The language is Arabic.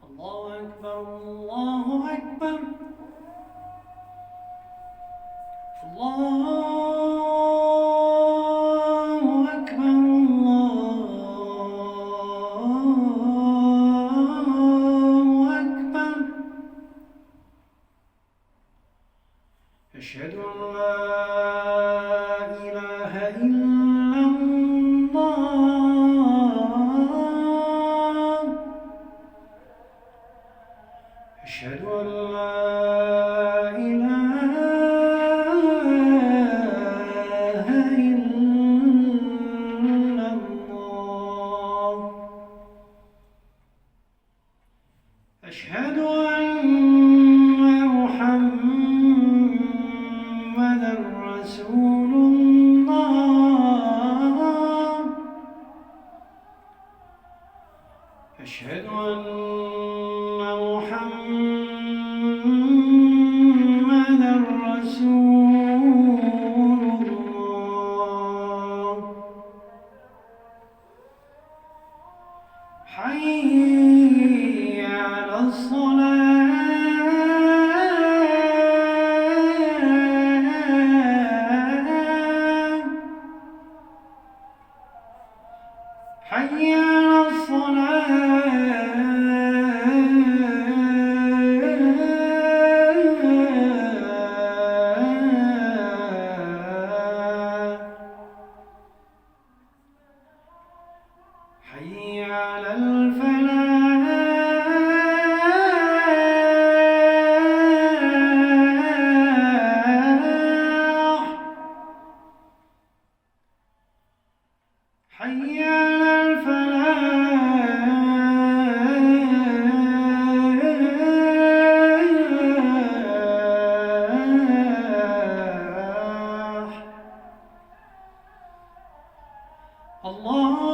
الله أكبر الله أكبر الله أكبر الله أكبر أشهد أن لا إله إلا الله أشهد أن لا إله إلا الله أشهد أن محمدًا رسول الله أشهد أن محمدًا رسول الله حي على الصلاة حي على الصلاة حي على الفلاح حي على الفلاح الله